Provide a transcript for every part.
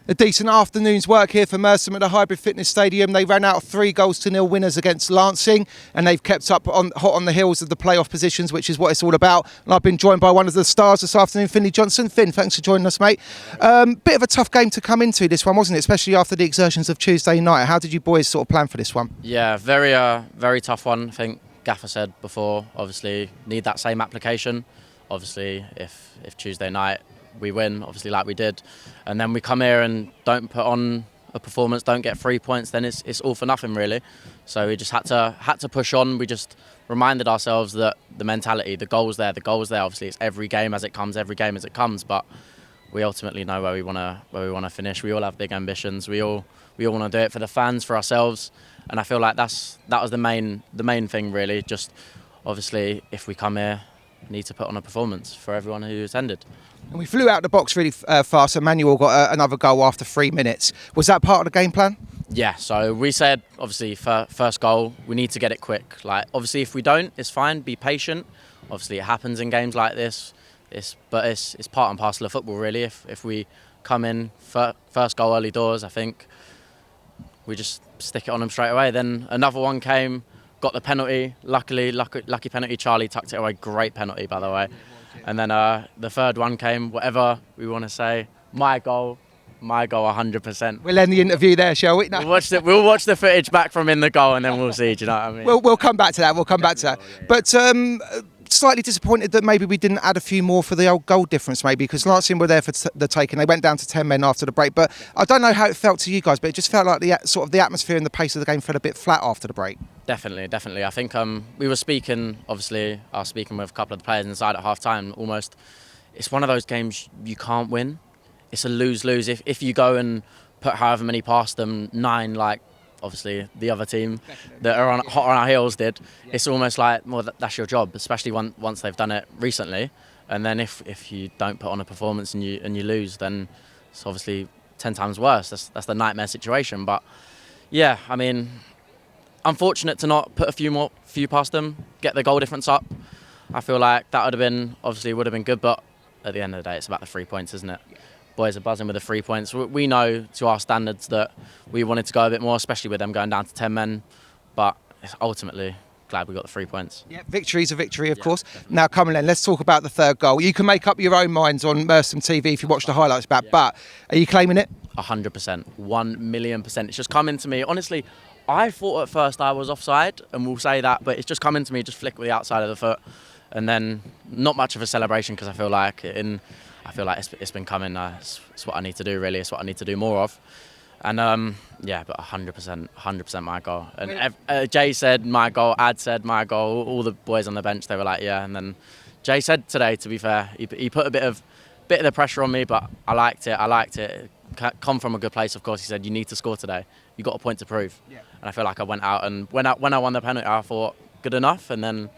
A decent afternoon's work here for Merstham at the Hybrid Fitness Stadium. They ran out 3-0 winners against Lancing, and they've kept up hot on the heels of the playoff positions, which is what it's all about. And I've been joined by one of the stars this afternoon, Finlay Johnson. Finn, thanks for joining us, mate. Bit of a tough game to come into, this one, wasn't it? Especially after the exertions of Tuesday night. How did you boys sort of plan for this one? Yeah, very tough one. I think Gaffer said before, obviously need that same application. Obviously, if Tuesday night we win, obviously like we did, and then we come here and don't put on a performance, don't get 3 points, then it's all for nothing really. So we just had to push on. We just reminded ourselves that the mentality, the goal's there. Obviously, it's every game as it comes, but we ultimately know where we want to finish. We all have big ambitions. We all want to do it for the fans, for ourselves, and I feel like that was the main thing really. Just obviously, if we come here, we need to put on a performance for everyone who attended. And we flew out the box really fast. Emmanuel got another goal after 3 minutes. Was that part of the game plan? Yeah, so we said, obviously, first goal, we need to get it quick. Like, obviously, if we don't, it's fine, be patient. Obviously, it happens in games like this. But it's part and parcel of football, really. If we come in, first goal early doors, I think we just stick it on them straight away. Then another one came, got the penalty. Lucky penalty, Charlie tucked it away. Great penalty, by the way. And then the third one came, whatever we want to say, my goal 100%. We'll end the interview there, shall we? No. We'll watch the footage back from in the goal and then we'll see, do you know what I mean? We'll come back to that. But slightly disappointed that maybe we didn't add a few more for the old goal difference, maybe, because Lancing were there for the take and they went down to 10 men after the break. But I don't know how it felt to you guys, but it just felt like the atmosphere and the pace of the game fell a bit flat after the break. Definitely. I think we were speaking, obviously, I was speaking with a couple of the players inside at half-time. Almost, it's one of those games you can't win. It's a lose-lose. If you go and put however many past them, 9, like obviously the other team that are hot on our heels did, it's almost like, well, that's your job, especially once they've done it recently. And then if you don't put on a performance and you lose, then it's obviously 10 times worse. That's the nightmare situation. But yeah, I mean, unfortunate to not put a few past them, get the goal difference up. I feel like that would have been good, but at the end of the day, it's about the 3 points, isn't it? Boys are buzzing with the 3 points. We know to our standards that we wanted to go a bit more, especially with them going down to 10 men. But ultimately, glad we got the 3 points. Yeah, victory's a victory, of course. Definitely. Now, come on then, let's talk about the third goal. You can make up your own minds on Merstham TV if you watch the highlights back, but are you claiming it? 100%, 1,000,000%. It's just come into me. Honestly, I thought at first I was offside, and we'll say that, but it's just come into me, just flick with the outside of the foot, and then not much of a celebration because I feel like it's been coming. It's what I need to do, really. It's what I need to do more of. And yeah, but 100% my goal. And Jay said my goal, Ad said my goal. All the boys on the bench, they were like, yeah. And then Jay said today, to be fair, he put a bit of the pressure on me, but I liked it. Come from a good place, of course. He said, you need to score today. You got a point to prove. Yeah. And I feel like I went out, and when I won the penalty, I thought good enough, and then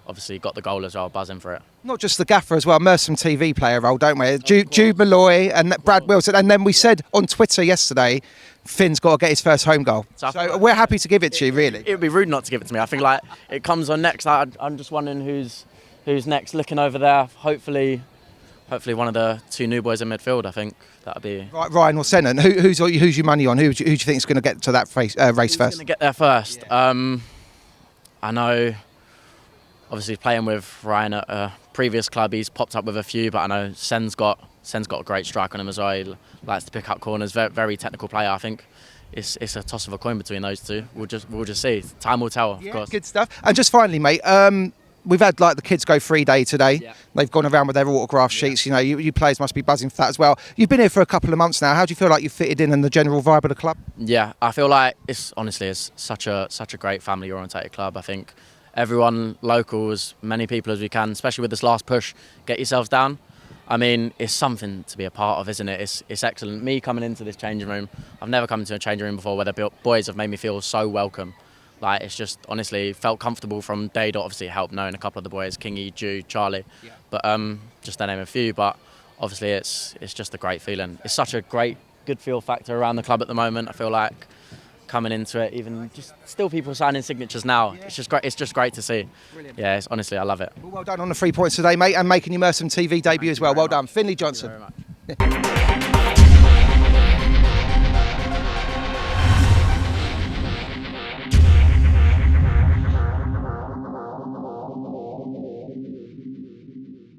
obviously got the goal as well, buzzing for it. Not just the gaffer as well, Merstham TV play a role, don't we? Jude Malloy and Brad Wilson. And then we said on Twitter yesterday, Finn's got to get his first home goal. So we're happy to give it to you, really. It would be rude not to give it to me. I think like it comes on next. I'm just wondering who's next. Looking over there, hopefully one of the 2 new boys in midfield. I think that'd be right, Ryan or Sennan. Who's your money on? Who do you think is going to get to that race first? Going to get there first? Yeah. I know. Obviously, playing with Ryan at a previous club, he's popped up with a few, but I know Sen's got a great strike on him as well. He likes to pick up corners. Very, very technical player. I think it's a toss of a coin between those two. We'll just see. Time will tell, of course. Good stuff. And just finally, mate, we've had like the kids go free day today. Yeah. They've gone around with their autograph sheets. You know, you players must be buzzing for that as well. You've been here for a couple of months now. How do you feel like you've fitted in the general vibe of the club? Yeah, I feel like it's such a great family orientated club. I think everyone local, as many people as we can, especially with this last push, get yourselves down. I mean, it's something to be a part of, isn't it? It's excellent. Me coming into this changing room, I've never come into a changing room before where the boys have made me feel so welcome. Like, it's just, honestly, felt comfortable from day dot. Obviously, it helped knowing a couple of the boys, Kingy, Jude, Charlie. Yeah. But just to name a few. But obviously, it's just a great feeling. It's such a good feel factor around the club at the moment. I feel like coming into it, even just still people signing signatures now. Yeah. It's just great to see. Brilliant. Yeah, honestly, I love it. Well done on the 3 points today, mate, and making your Merstham TV debut as well. Well done, Finlay Johnson. Thank you very much.